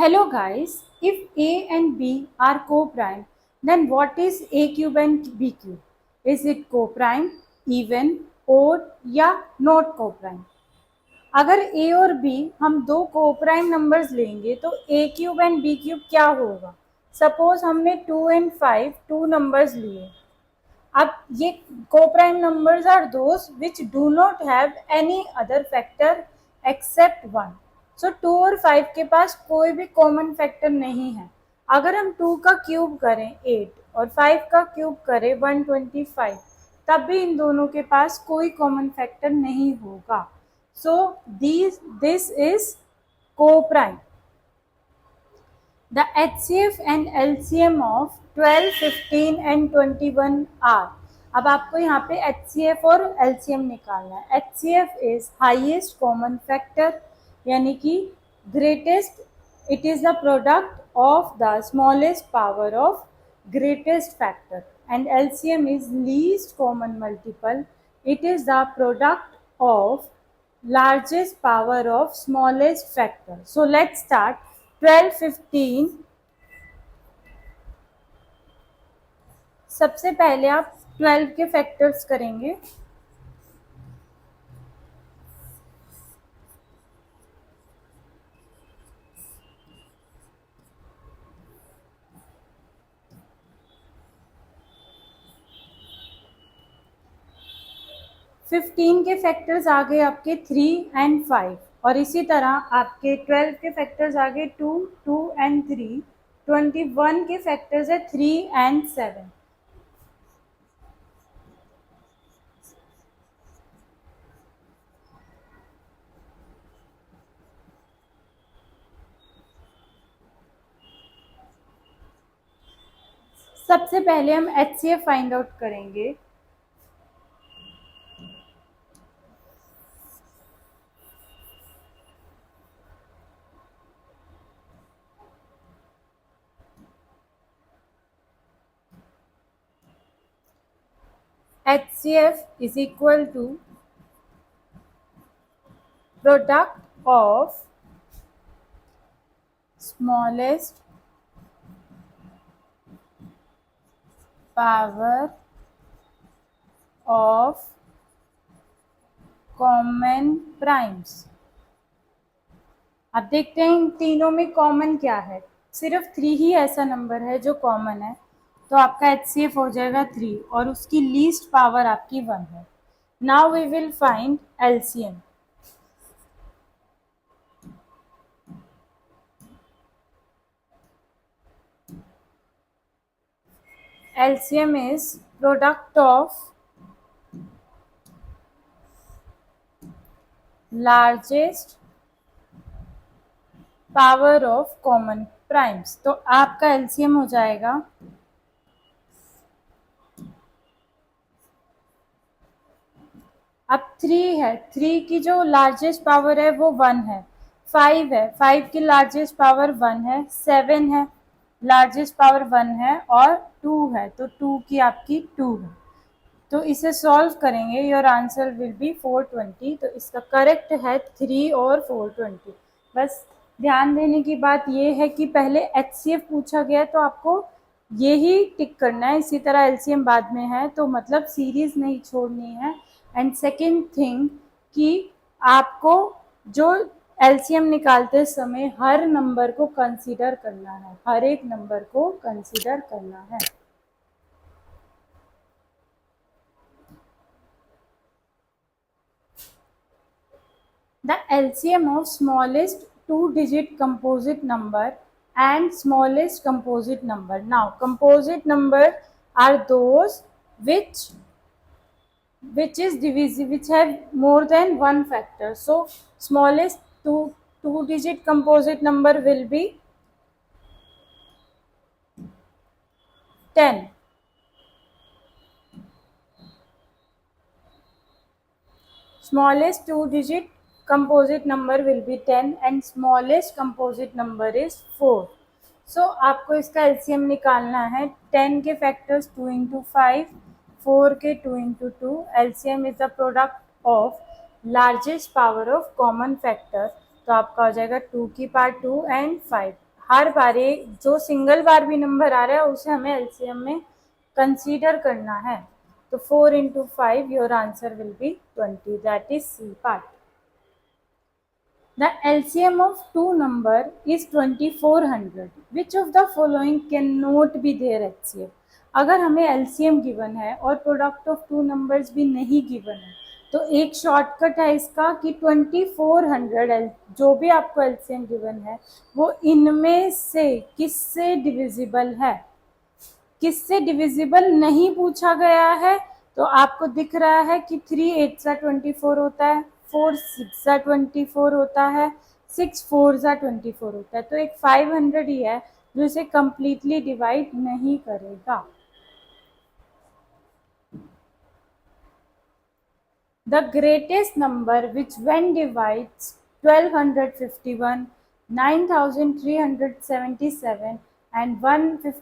Hello guys, if A and B are co-prime, then what is A cube and B cube? Is it co-prime, even, odd या not co-prime? अगर A और B हम दो co-prime numbers लेंगे तो A cube and B cube क्या होगा? Suppose हमने 2 and 5 two numbers लिए. अब ये co-prime numbers are those which do not have any other factor except 1. सो 2 और 5 के पास कोई भी कॉमन फैक्टर नहीं है. अगर हम 2 का क्यूब करें 8 और 5 का क्यूब करें 125, तब भी इन दोनों के पास कोई कॉमन फैक्टर नहीं होगा. So this is co-prime. The HCF and LCM of 12, 15 and 21 are. अब आपको यहाँ पे HCF और LCM निकालना है. HCF is highest common factor, यानी कि greatest, it is the product of the smallest power of greatest factor, and LCM is least common multiple, it is the product of largest power of smallest factor. So let's start. 12, 15. सबसे पहले आप 12 के factors करेंगे. Fifteen के factors आ गए आपके 3 and 5, और इसी तरह आपके 12 के फैक्टर्स आ गए 2, 2 एंड 3. 21 के फैक्टर्स है 3 एंड 7. सबसे पहले हम HCF फाइंड आउट करेंगे. HCF is equal to product of smallest power of common primes. अब देखते हैं इन तीनों में कॉमन क्या है. सिर्फ 3 ही ऐसा नंबर है जो कॉमन है, तो आपका HCF हो जाएगा 3 और उसकी लीस्ट पावर आपकी 1 है. Now we will find LCM. LCM is product of largest power of common primes. तो आपका LCM हो जाएगा अब 3 है, 3 की जो लार्जेस्ट पावर है वो 1 है. 5 है, 5 की लार्जेस्ट पावर 1 है. 7 है, लार्जेस्ट पावर 1 है. और 2 है, तो 2 की आपकी 2 है. तो इसे सॉल्व करेंगे, योर आंसर विल बी 420. तो इसका करेक्ट है 3 और 420. बस ध्यान देने की बात ये है कि पहले HCF पूछा गया तो आपको ये ही टिक करना है, इसी तरह LCM बाद में है, तो मतलब सीरीज नहीं छोड़नी है. एंड सेकेंड थिंग कि आपको जो LCM निकालते समय हर नंबर को कंसीडर करना है, हर एक नंबर को कंसीडर करना है. The LCM of smallest 2-digit composite number and smallest composite number. Now, composite number are those which is divisible, which have more than one factor. So, smallest two-digit composite number will be 10. Smallest two-digit composite number will be 10 and smallest composite number is 4. So आपको इसका LCM निकालना है. 10 के factors 2 into 5, 4 के 2 into 2. LCM is the product of largest power of common factor. तो आपका हो जाएगा 2 की पावर 2 and 5. हर बार जो सिंगल बार भी नंबर आ रहा है उसे हमें एलसीएम में कंसीडर करना है। तो 4 into 5 your answer will be 20, that is C part. The LCM of two number is 2400. Which of the following cannot be their HCF? अगर हमें LCM गिवन है और प्रोडक्ट ऑफ टू नंबर्स भी नहीं गिवन है तो एक शॉर्टकट है इसका कि 2400 जो भी आपको LCM गिवन है वो इनमें से किससे डिविजिबल है। किससे डिविजिबल नहीं पूछा गया है तो आपको दिख रहा है कि 3 8 सा 24 होता है, 4 6 सा 24 होता है, 6 4 सा 24 होता है। तो एक 500 ही है जो इसे कंप्लीटली डिवाइड नहीं करेगा। The greatest number which when divides 1251, 9377 and 150